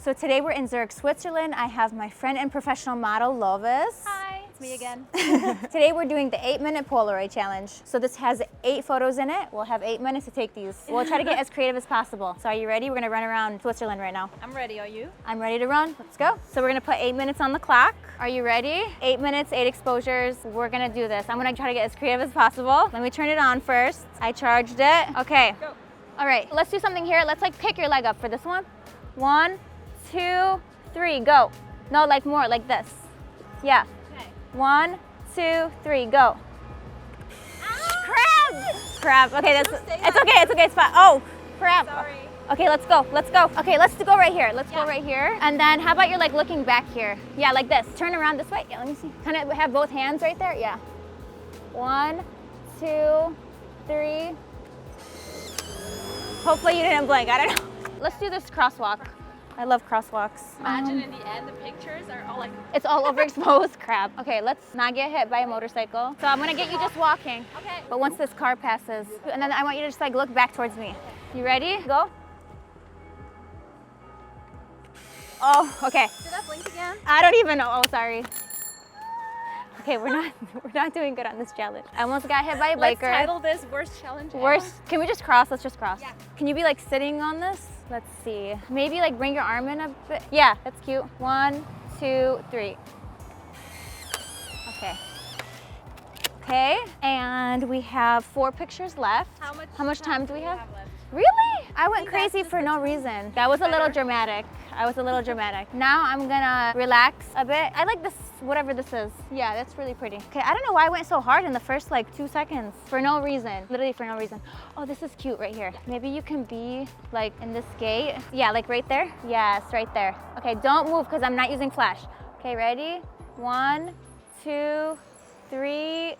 So today we're in Zurich, Switzerland. I have my friend and professional model, Lovis. Hi, it's me again. Today we're doing the 8-minute Polaroid challenge. So this has 8 photos in it. We'll have 8 minutes to take these. We'll try to get as creative as possible. So are you ready? We're gonna run around Switzerland right now. I'm ready, are you? I'm ready to run. Let's go. So we're gonna put 8 minutes on the clock. Are you ready? 8 minutes, 8 exposures. We're gonna do this. I'm gonna try to get as creative as possible. Let me turn it on first. I charged it. Okay. Go. All right, let's do something here. Let's like pick your leg up for this one. 1, 2, 3, go. No, like more, like this. Yeah. Okay. 1, 2, 3, go. Crab! Crab. Okay, that's it's okay, it's fine. Oh, crab. Sorry. Okay, let's go. Let's go. Okay, let's go right here. Let's go right here. And then how about you're like looking back here? Yeah, like this. Turn around this way. Yeah, let me see. Kind of have both hands right there. Yeah. 1, 2, 3. Hopefully you didn't blink. I don't know. Let's do this crosswalk. I love crosswalks. Imagine in the end the pictures are all like... It's all overexposed crap. Okay, let's not get hit by a motorcycle. So I'm gonna get you just walking. Okay. But once this car passes, and then I want you to just like look back towards me. You ready? Go. Oh, okay. Did I blink again? I don't even know. Oh, sorry. Okay, we're not doing good on this challenge. I almost got hit by a Let's biker. title this Worst Challenge Ever. Worst. Can we just cross? Let's just cross. Yeah. Can you be like sitting on this? Let's see. Maybe like bring your arm in a bit. Yeah, that's cute. 1, 2, 3. Okay. Okay, and we have 4 pictures left. How much time do we have? left? Really? I went crazy for no reason. That was a little dramatic. I was a little dramatic. Now I'm gonna relax a bit. I like this, whatever this is. Yeah, that's really pretty. Okay, I don't know why I went so hard in the first like 2 seconds. For no reason, literally for no reason. Oh, this is cute right here. Maybe you can be like in this gate. Yeah, like right there. Yes, right there. Okay, don't move because I'm not using flash. Okay, ready? 1, 2, 3.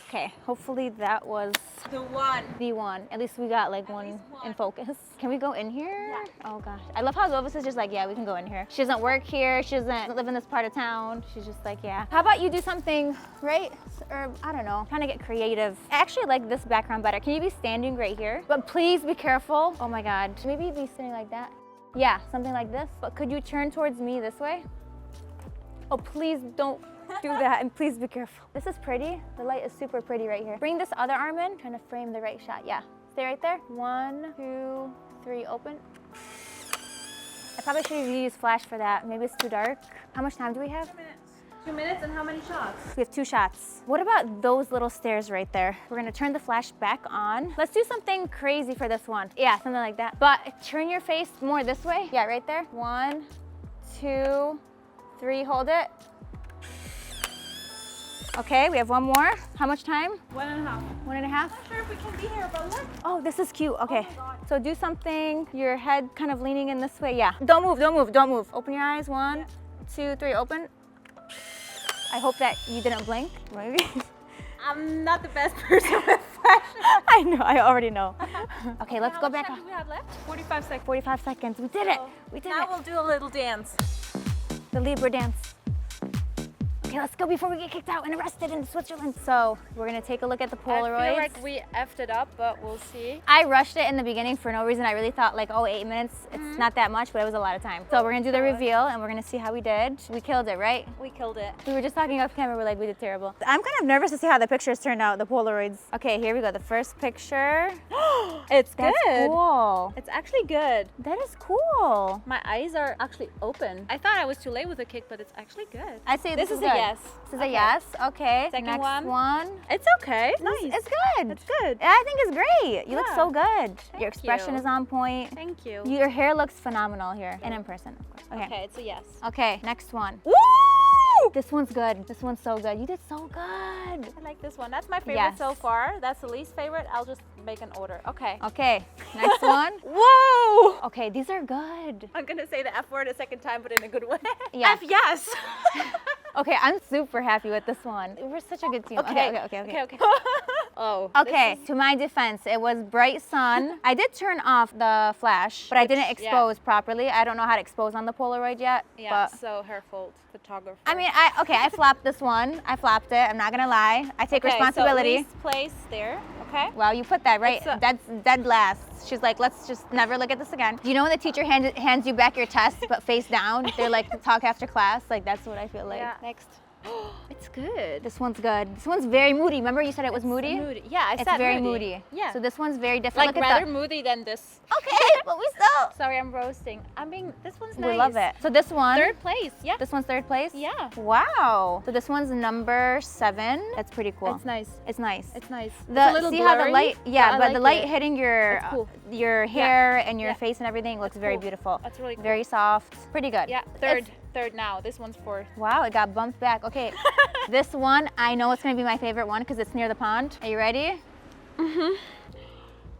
Okay, hopefully that was The one. the one. At least we got like one in focus. Can we go in here? Yeah. Oh gosh. I love how Lovis is just like, yeah, we can go in here. She doesn't work here. She doesn't live in this part of town. She's just like, yeah. How about you do something, right? Or I don't know, trying to get creative. I actually like this background better. Can you be standing right here? But please be careful. Oh my God. Maybe be sitting like that. Yeah, something like this. But could you turn towards me this way? Oh, please don't do that, and please be careful. This is pretty. The light is super pretty right here. Bring this other arm in, trying to frame the right shot. Yeah, stay right there. 1, 2, 3, open. I probably should have used flash for that. Maybe it's too dark. How much time do we have? 2 minutes. 2 minutes and how many shots? We have 2 shots. What about those little stairs right there? We're gonna turn the flash back on. Let's do something crazy for this one. Yeah, something like that. But turn your face more this way. Yeah, right there. 1, 2, 3, hold it. Okay, we have 1 more. How much time? 1.5. 1.5? Not sure if we can be here, but look. Oh, this is cute. Okay. Oh my God. So do something, your head kind of leaning in this way. Yeah. Don't move, don't move, don't move. Open your eyes. 1, 2, 3, open. I hope that you didn't blink, maybe. I'm not the best person with flash. I know, I already know. Okay, let's go back. How much time do we have left? 45 seconds. 45 seconds. We did it. We did Now it. we'll do a little dance. The Libra dance. Okay, let's go before we get kicked out and arrested in Switzerland. So we're gonna take a look at the Polaroids. I feel like we effed it up, but we'll see. I rushed it in the beginning for no reason. I really thought like, oh, 8 minutes, it's not that much, but it was a lot of time. So we're gonna do the reveal and we're gonna see how we did. We killed it, right? We killed it. We were just talking off camera, we're like, we did terrible. I'm kind of nervous to see how the pictures turned out, the Polaroids. Okay, here we go, the first picture. It's That's good. cool. It's actually good. That is cool. My eyes are actually open. I thought I was too late with the kick, but it's actually good. I say this is a good. yes. This is a yes, okay. Second Next one. It's okay. Nice. It's good. It's good. I think it's great. You look Yeah. so good. Thank Your expression you. is on point. Thank you. Your hair looks phenomenal here and in person, of course. Okay. Okay, it's a yes. Okay, next one. Woo! This one's good. This one's so good. You did so good. I like this one. That's my favorite Yes. so far. That's the least favorite. I'll just make an order. Okay. Okay, next one. Whoa! Okay, these are good. I'm gonna say the F word a second time, but in a good way. Yeah. F yes. Okay, I'm super happy with this one. We're such a good team. Okay. Okay. Oh. Okay, to my defense, it was bright sun. I did turn off the flash, but I didn't expose properly. I don't know how to expose on the Polaroid yet. Yeah, But so her fault, photographer. I mean, I flopped this one. I flopped it. I'm not gonna lie. I take responsibility. So least place there. Okay. Wow, you put that right. It's a- That's dead last. She's like, let's just never look at this again. You know when the teacher hands you back your test but face down? They're like, talk after class. Like that's what I feel like. Yeah. Next. It's good. This one's good. This one's very moody. Remember you said it was moody? Moody. Yeah, I It's said very moody. Yeah. So this one's very different. like Look rather at moody than this. Okay, but we still. Sorry, I'm roasting. I mean, this one's nice. We love it. So this one. Third place. Yeah. This one's third place? Yeah. Wow. So this one's number 7. That's pretty cool. It's nice. It's nice. It's nice. The, it's a little see blurry, how the light, yeah, I but the like light it. hitting your That's cool. your hair and your Yeah. face and everything looks That's very cool. beautiful. That's really cool. Very soft. Pretty good. Yeah. Third now. This one's fourth. Wow, it got bumped back. Okay. This one, I know it's gonna be my favorite one because it's near the pond. Are you ready?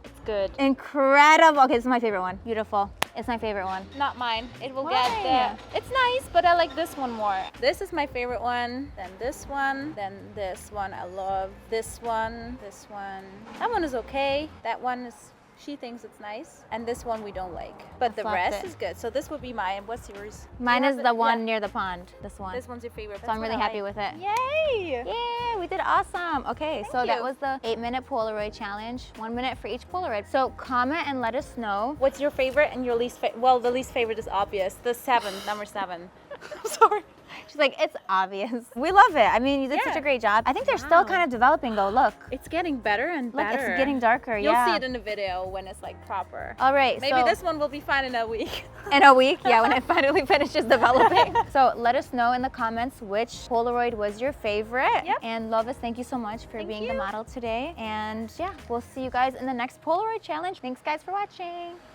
It's good. Incredible. Okay, this is my favorite one. Beautiful. It's my favorite one. Not mine. It will Why? get the. It's nice, but I like this one more. This is my favorite one. Then this one. Then this one. I love this one. This one. That one is okay. That one is. She thinks it's nice, and this one we don't like. But the swapped rest it. is good. So this would be mine. What's yours? Mine You is have the it? one Yeah. near the pond. This one. This one's your favorite. So I'm really happy with it. Yay! Yeah, we did awesome. Okay, so that you. was the 8-minute Polaroid challenge. 1 minute for each Polaroid. So comment and let us know. What's your favorite and your least favorite? Well, the least favorite is obvious. The 7, number 7. Sorry. She's like, it's obvious. We love it. I mean, you did such Yeah. a great job. I think they're still Wow. kind of developing though. Look, It's getting better and look, better. it's getting darker. You'll yeah. see it in the video when it's like proper. All right, Maybe so this one will be fine in a week. in a week, yeah, when it finally finishes developing. So let us know in the comments which Polaroid was your favorite. Yep. And Lovis, thank you so much for Thank being the you. model today. And yeah, we'll see you guys in the next Polaroid challenge. Thanks guys for watching.